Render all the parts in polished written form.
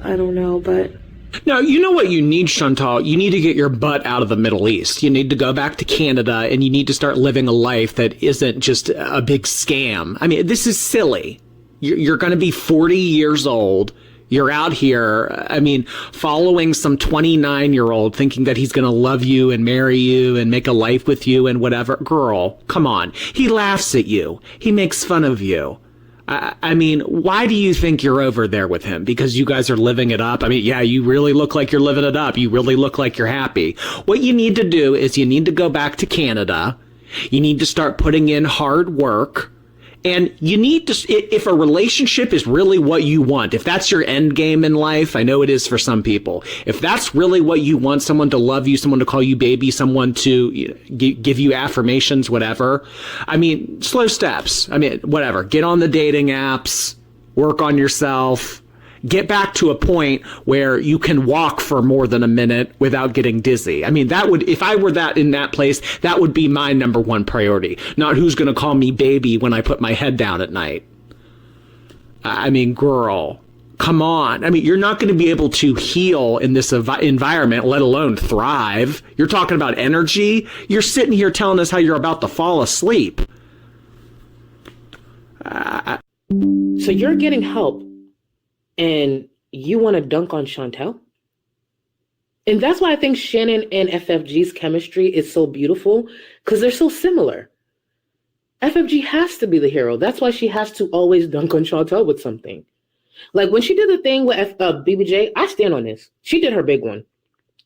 I don't know, but No, you know what you need, Chantal? You need to get your butt out of the Middle East. You need to go back to Canada, and you need to start living a life that isn't just a big scam. I mean, this is silly. You're going to be 40 years old. You're out here, I mean, following some 29-year-old thinking that he's going to love you and marry you and make a life with you and whatever. Girl, come on. He laughs at you. He makes fun of you. I mean, why do you think you're over there with him? Because you guys are living it up? I mean, yeah, you really look like you're living it up. You really look like you're happy. What you need to do is you need to go back to Canada. You need to start putting in hard work. And you need to, if a relationship is really what you want, if that's your end game in life, I know it is for some people. If that's really what you want, someone to love you, someone to call you baby, someone to give you affirmations, whatever. I mean, slow steps. I mean, whatever. Get on the dating apps, work on yourself, get back to a point where you can walk for more than a minute without getting dizzy. I mean, that would, if I were that in that place, that would be my number one priority. Not who's going to call me baby when I put my head down at night. I mean, girl, come on. I mean, you're not going to be able to heal in this environment, let alone thrive. You're talking about energy. You're sitting here telling us how you're about to fall asleep. So you're getting help. And you want to dunk on Chantel? And that's why I think Shannon and FFG's chemistry is so beautiful, because they're so similar. FFG has to be the hero. That's why she has to always dunk on Chantel with something. Like when she did the thing with BBJ, I stand on this. She did her big one.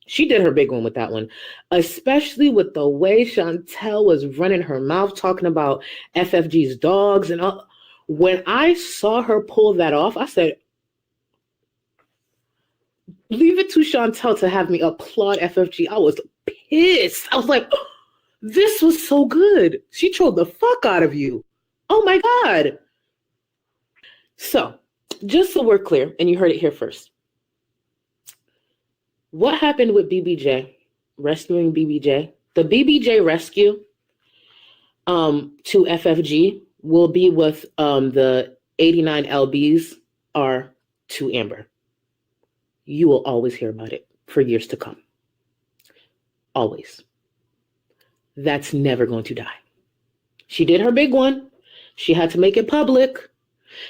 She did her big one with that one, especially with the way Chantel was running her mouth, talking about FFG's dogs and all. When I saw her pull that off, I said, leave it to Chantel to have me applaud FFG. I was pissed. I was like, oh, this was so good. She trolled the fuck out of you. Oh my God. So, just so we're clear, and you heard it here first. What happened with BBJ, rescuing BBJ? The BBJ rescue to FFG will be with the 89 LBs are to Amber. You will always hear about it for years to come. Always. That's never going to die. She did her big one. She had to make it public.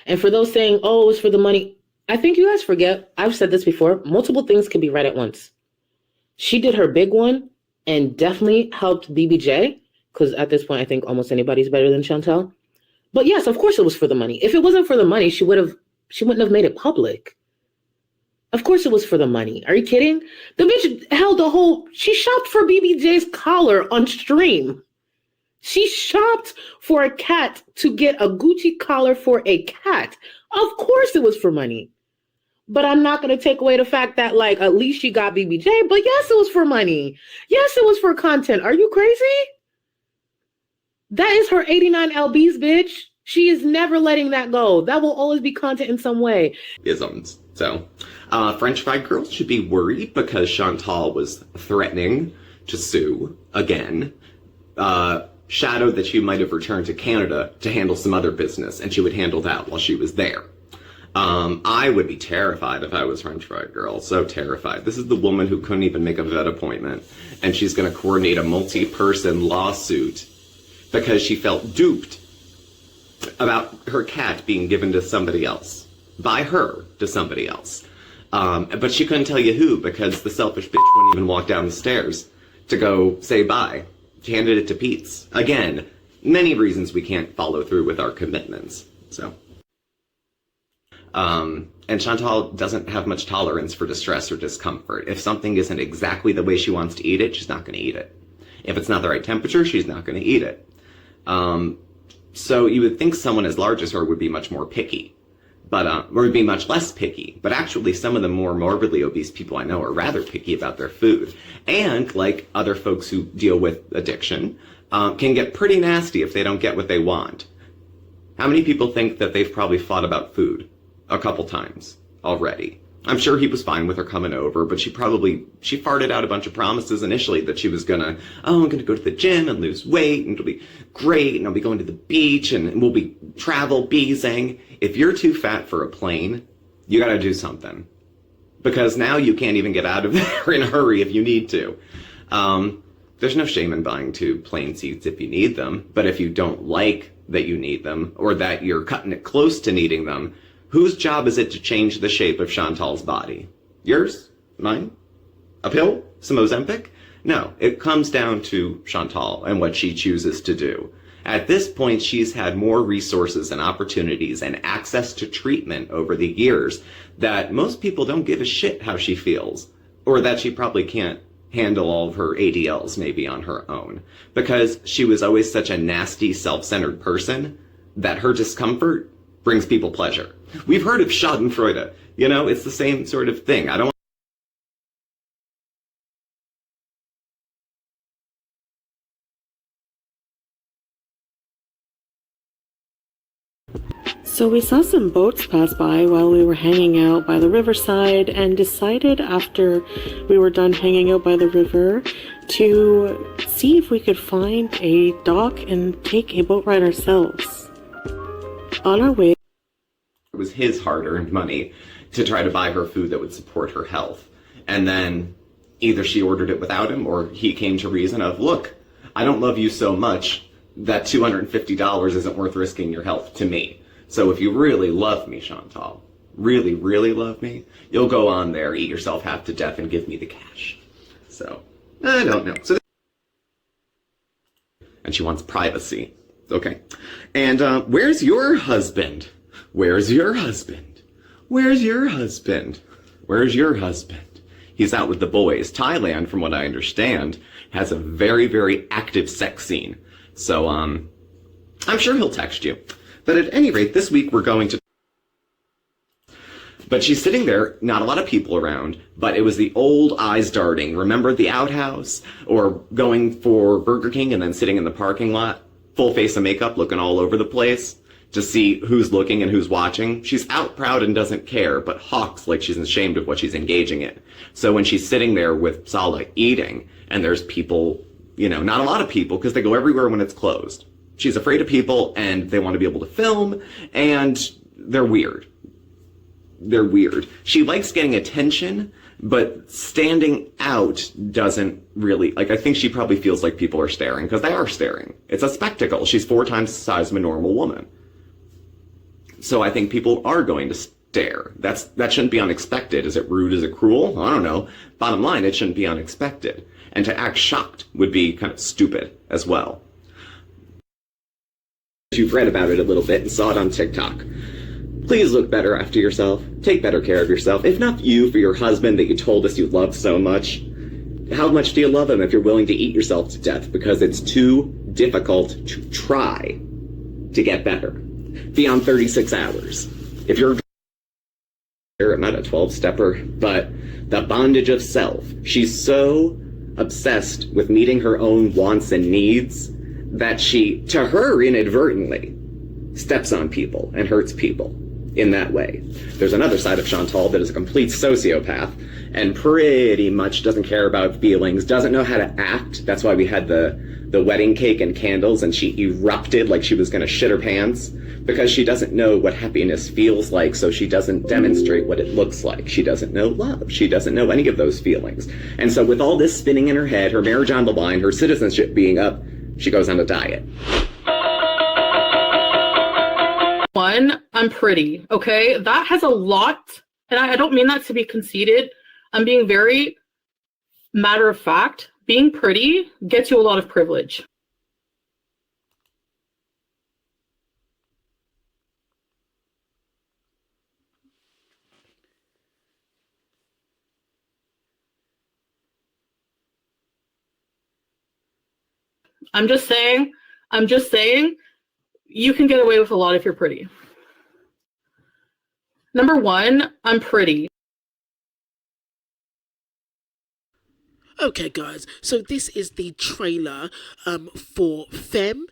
And for those saying, oh, it's for the money, I think you guys forget, I've said this before, multiple things can be right at once. She did her big one and definitely helped BBJ, because at this point, I think almost anybody's better than Chantel. But yes, of course it was for the money. If it wasn't for the money, she wouldn't have made it public. Of course it was for the money. Are you kidding? The bitch held she shopped for BBJ's collar on stream. She shopped for a cat to get a Gucci collar for a cat. Of course it was for money. But I'm not going to take away the fact that, like, at least she got BBJ. But yes, it was for money. Yes, it was for content. Are you crazy? That is her 89 LBs, bitch. She is never letting that go. That will always be content in some way. Isms. So, French fried girls should be worried because Chantal was threatening to sue again. Shadowed that she might have returned to Canada to handle some other business, and she would handle that while she was there. I would be terrified if I was French fried girl. So terrified. This is the woman who couldn't even make a vet appointment, and she's going to coordinate a multi-person lawsuit because she felt duped about her cat being given to somebody else. By her to somebody else. But she couldn't tell you who because the selfish bitch wouldn't even walk down the stairs to go say bye. She handed it to Pete's. Again, many reasons we can't follow through with our commitments. So, and Chantal doesn't have much tolerance for distress or discomfort. If something isn't exactly the way she wants to eat it, she's not going to eat it. If it's not the right temperature, she's not going to eat it. So you would think someone as large as her would be much more picky. But, or would be much less picky. But actually, some of the more morbidly obese people I know are rather picky about their food. And, like other folks who deal with addiction, can get pretty nasty if they don't get what they want. How many people think that they've probably fought about food a couple times already? I'm sure he was fine with her coming over, but she farted out a bunch of promises initially that she was I'm gonna go to the gym and lose weight, and it'll be great, and I'll be going to the beach, and we'll be travel beezing. If you're too fat for a plane, you gotta do something. because now you can't even get out of there in a hurry if you need to. There's no shame in buying 2 plane seats if you need them, but if you don't like that you need them, or that you're cutting it close to needing them, whose job is it to change the shape of Chantal's body? Yours? Mine? A pill? Some Ozempic? No, it comes down to Chantal and what she chooses to do. At this point, she's had more resources and opportunities and access to treatment over the years that most people don't give a shit how she feels, or that she probably can't handle all of her ADLs maybe on her own, because she was always such a nasty, self-centered person that her discomfort brings people pleasure. We've heard of Schadenfreude. You know, it's the same sort of thing. I don't So we saw some boats pass by while we were hanging out by the riverside and decided after we were done hanging out by the river to see if we could find a dock and take a boat ride ourselves. On our way, it was his hard-earned money to try to buy her food that would support her health. And then either she ordered it without him, or he came to reason of, look, I don't love you so much that $250 isn't worth risking your health to me. So if you really love me, Chantal, really, really love me, you'll go on there, eat yourself half to death, and give me the cash. So, I don't know. And she wants privacy. Okay. And where's your husband? Where's your husband? Where's your husband? Where's your husband? He's out with the boys. Thailand, from what I understand, has a very, very active sex scene. So, I'm sure he'll text you. But at any rate, this week we're going to... But she's sitting there, not a lot of people around, but it was the old eyes darting. Remember the outhouse? Or going for Burger King and then sitting in the parking lot, full face of makeup, looking all over the place to see who's looking and who's watching. She's out proud and doesn't care, but hawks like she's ashamed of what she's engaging in. So when she's sitting there with Sala eating, and there's people, you know, not a lot of people, because they go everywhere when it's closed. She's afraid of people, and they want to be able to film, and they're weird. They're weird. She likes getting attention, but standing out doesn't really, like, I think she probably feels like people are staring, because they are staring. It's a spectacle. She's 4 times the size of a normal woman. So I think people are going to stare. That shouldn't be unexpected. Is it rude? Is it cruel? I don't know. Bottom line, it shouldn't be unexpected. And to act shocked would be kind of stupid as well. You've read about it a little bit and saw it on TikTok. Please look better after yourself. Take better care of yourself. If not you, for your husband that you told us you loved so much. How much do you love him if you're willing to eat yourself to death because it's too difficult to try to get better beyond 36 hours? If you're not a 12-stepper, but the bondage of self. She's so obsessed with meeting her own wants and needs that she, to her inadvertently, steps on people and hurts people in that way. There's another side of Chantal that is a complete sociopath and pretty much doesn't care about feelings, doesn't know how to act. That's why we had the wedding cake and candles and she erupted like she was going to shit her pants, because she doesn't know what happiness feels like, so she doesn't demonstrate what it looks like. She doesn't know love. She doesn't know any of those feelings. And so with all this spinning in her head, her marriage on the line, her citizenship being up, she goes on a diet. One, I'm pretty, okay? That has a lot, and I don't mean that to be conceited. I'm being very matter of fact. Being pretty gets you a lot of privilege. I'm just saying, you can get away with a lot if you're pretty. Number one, I'm pretty. Okay, guys, so this is the trailer for Femme.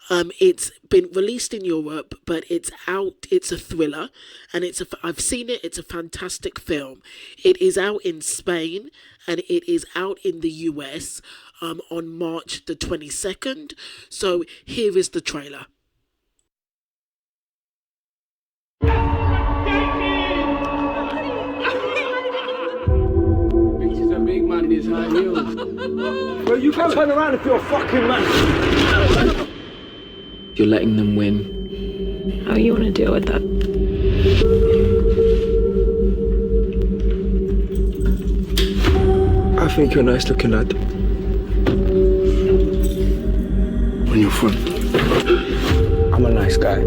It's been released in Europe, but it's out. It's a thriller, and I've seen it. It's a fantastic film. It is out in Spain, and it is out in the US on March the 22nd. So here is the trailer. his high heels. Well, you can turn around if you're a fucking man. You're letting them win. How you want to deal with that? I think you're a nice looking lad. On your front. I'm a nice guy.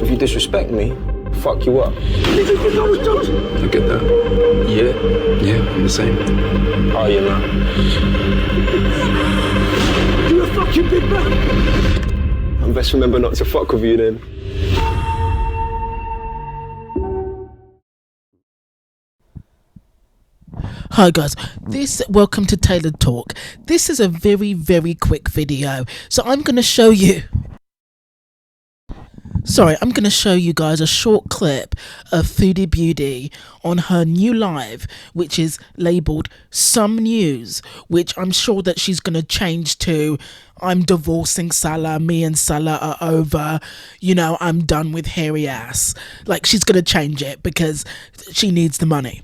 If you disrespect me, fuck you up. I get that. Yeah, I'm the same. Oh, you know. You're a fucking big man. I best remember not to fuck with you then. Hi guys, welcome to Tailored Talk. This is a very quick video, so I'm going to show you guys a short clip of Foodie Beauty on her new live, which is labelled Some News, which I'm sure that she's going to change to I'm divorcing Salah, me and Salah are over, I'm done with hairy ass. Like, she's going to change it because she needs the money.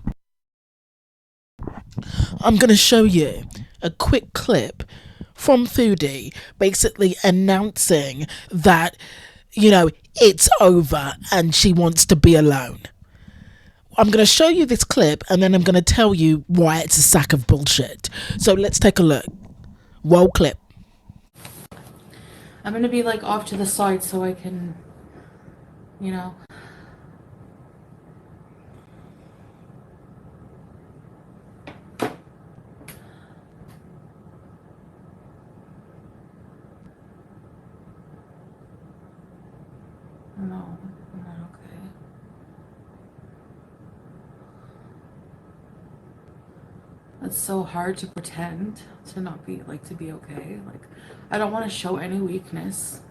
I'm going to show you a quick clip from Foodie basically announcing that, it's over and she wants to be alone. I'm going to show you this clip and then I'm going to tell you why it's a sack of bullshit. So let's take a look. Roll clip. I'm gonna be like off to the side so I can, No, I'm not okay. It's so hard to pretend to not be, to be okay. I don't want to show any weakness.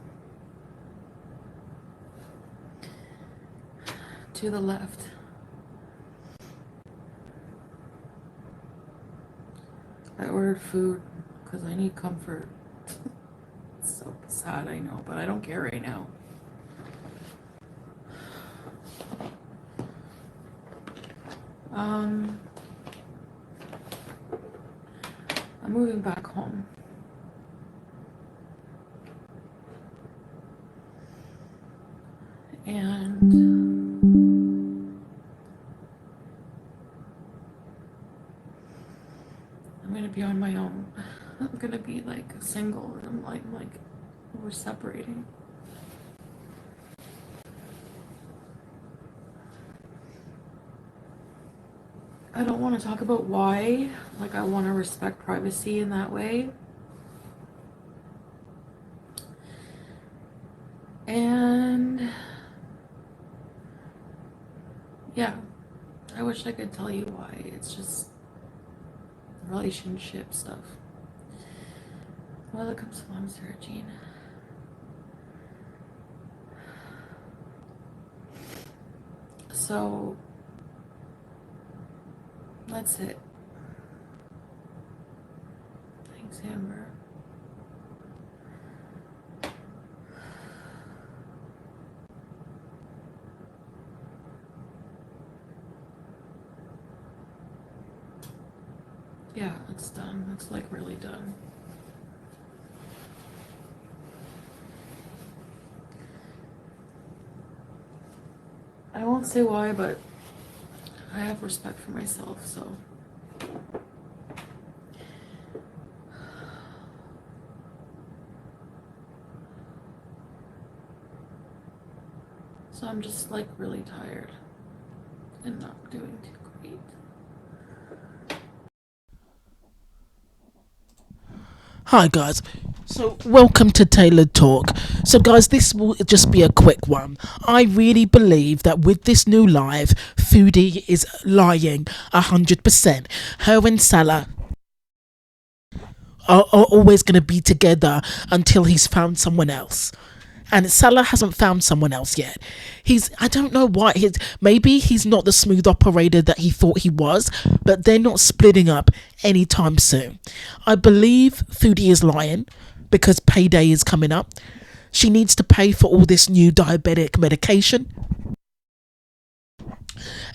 To the left. I ordered food because I need comfort. It's so sad, I know, but I don't care right now. I'm moving back home. And I'm gonna be on my own. I'm gonna be single and we're separating. I don't want to talk about why. I want to respect privacy in that way. And yeah, I wish I could tell you why. It's just relationship stuff. Well, look up Mom Sarah Jean. So that's it. Thanks, Amber. Yeah, it's done. It's really done. I won't say why, but I have respect for myself, so. So I'm just really tired and not doing too great. Hi guys, so welcome to Tailored Talk. So guys, this will just be a quick one. I really believe that with this new live, Foodie is lying 100%. Her and Salah are always going to be together until he's found someone else. And Salah hasn't found someone else yet. I don't know why. Maybe he's not the smooth operator that he thought he was, but they're not splitting up anytime soon. I believe Foodie is lying because payday is coming up. She needs to pay for all this new diabetic medication.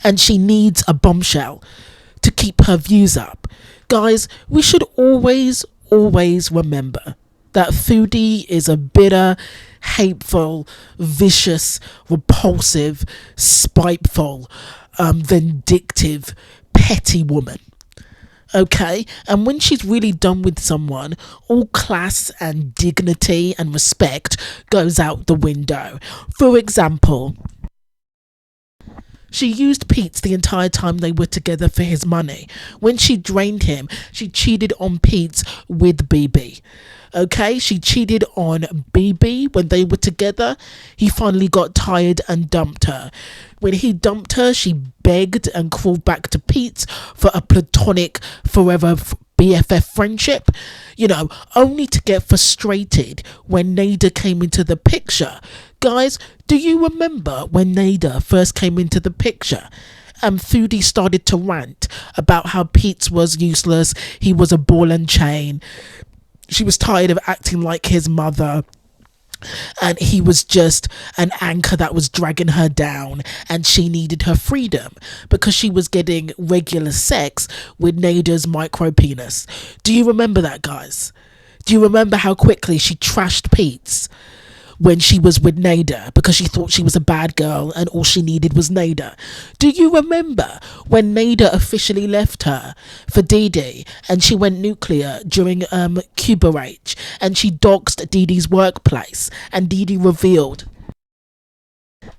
And she needs a bombshell to keep her views up. Guys, we should always remember that Foodie is a bitter, hateful, vicious, repulsive, spiteful, vindictive, petty woman. Okay, and when she's really done with someone, all class and dignity and respect goes out the window. For example, she used Pete the entire time they were together for his money. When she drained him, she cheated on Pete with BB. Okay, she cheated on BB when they were together. He finally got tired and dumped her. When he dumped her, she begged and crawled back to Pete for a platonic forever BFF friendship, you know, only to get frustrated when Nader came into the picture. Guys, do you remember when Nader first came into the picture? And Foodie started to rant about how Pete was useless, he was a ball and chain, she was tired of acting like his mother, and he was just an anchor that was dragging her down, and she needed her freedom because she was getting regular sex with Nader's micro penis. Do you remember that, guys? Do you remember how quickly she trashed Pete's when she was with Nader because she thought she was a bad girl and all she needed was Nader? Do you remember when Nader officially left her for Dee and she went nuclear during Cuba Rage and she doxed Dee workplace, and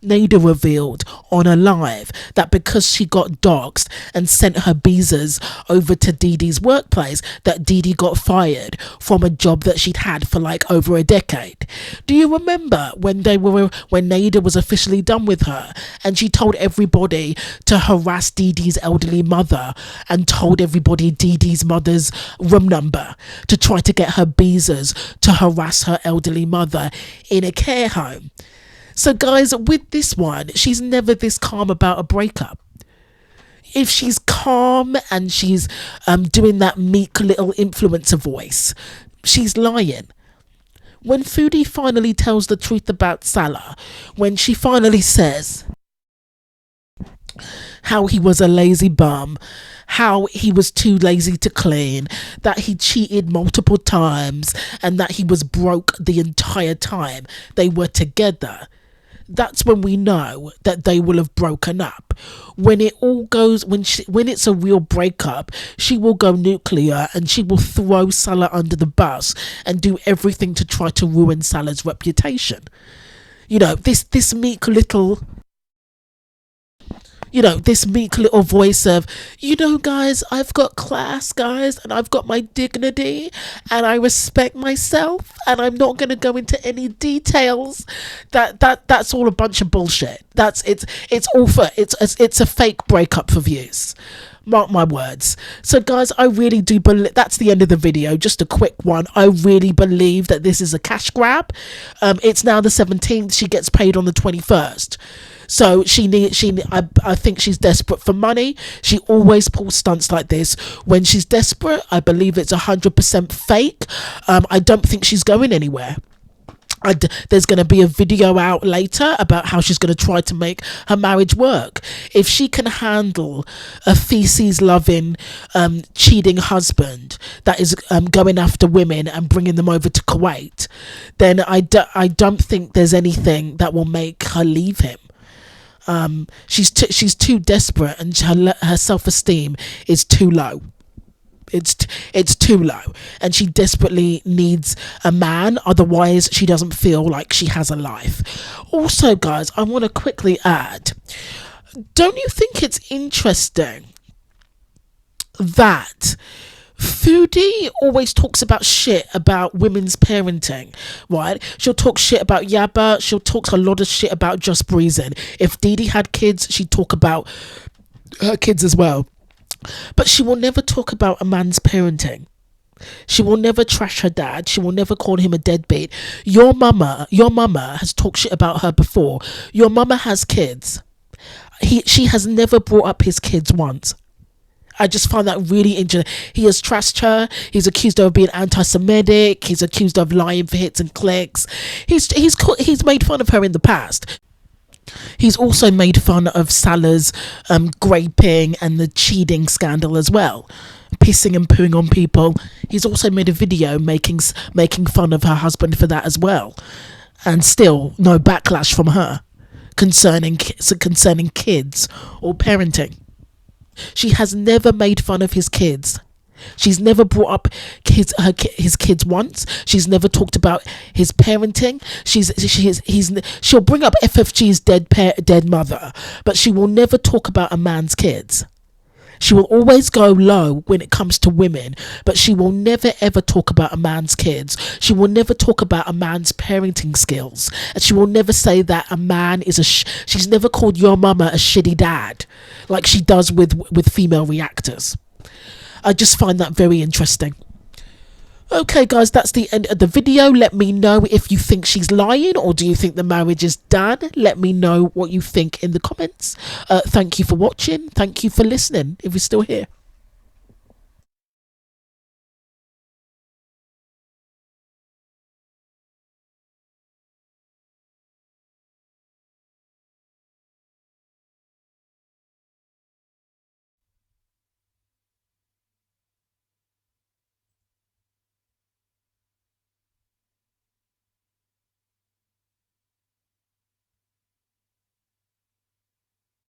Nader revealed on a live that because she got doxed and sent her visas over to Dee workplace, that Dee got fired from a job that she'd had for like over a decade. Do you remember when Nader was officially done with her and she told everybody to harass Dee's elderly mother and told everybody Dee's mother's room number to try to get her visas to harass her elderly mother in a care home? So guys, with this one, she's never this calm about a breakup. If she's calm and she's doing that meek little influencer voice, she's lying. When Foodie finally tells the truth about Salah, when she finally says how he was a lazy bum, how he was too lazy to clean, that he cheated multiple times, and that he was broke the entire time they were together, that's when we know that they will have broken up. When it all goes, when it's a real breakup, she will go nuclear and she will throw Salah under the bus and do everything to try to ruin Salah's reputation. You know, this meek little voice of, guys, I've got class, guys, and I've got my dignity, and I respect myself, and I'm not going to go into any details. That's all a bunch of bullshit. It's a fake breakup for views. Mark my words. So guys, I really do believe that's the end of the video. Just a quick one. I really believe that this is a cash grab. It's now the 17th. She gets paid on the 21st. So I think she's desperate for money. She always pulls stunts like this when she's desperate. I believe it's 100% fake. I don't think she's going anywhere. There's going to be a video out later about how she's going to try to make her marriage work. If she can handle a feces-loving, cheating husband that is going after women and bringing them over to Kuwait, then I don't think there's anything that will make her leave him. She's too desperate, and her self-esteem is too low. It's too low, and she desperately needs a man, otherwise she doesn't feel like she has a life. Also, guys, I want to quickly add, don't you think it's interesting that Foodie always talks about shit about women's parenting, right? She'll talk shit about Yabba, she'll talk a lot of shit about Just Breezing. If Dee had kids, she'd talk about her kids as well. But she will never talk about a man's parenting. She will never trash her dad. She will never call him a deadbeat. Your mama has talked shit about her before. Your mama has kids. She has never brought up his kids once. I just find that really interesting. He has trashed her. He's accused her of being anti-Semitic. He's accused her of lying for hits and clicks. He's made fun of her in the past. He's also made fun of Salah's graping and the cheating scandal as well. pissing and pooing on people. He's also made a video making fun of her husband for that as well, and still no backlash from her concerning kids or parenting. She has never made fun of his kids. She's never brought up his kids once. She's never talked about his parenting. She'll bring up FFG's dead mother, but she will never talk about a man's kids. She will always go low when it comes to women, but she will never ever talk about a man's kids. She will never talk about a man's parenting skills, and she will never say that a man is she's never called your mama a shitty dad like she does with female reactors. I just find that very interesting. Okay guys, that's the end of the video. Let me know if you think she's lying, or do you think the marriage is done? Let me know what you think in the comments. Thank you for watching. Thank you for listening, if you're still here.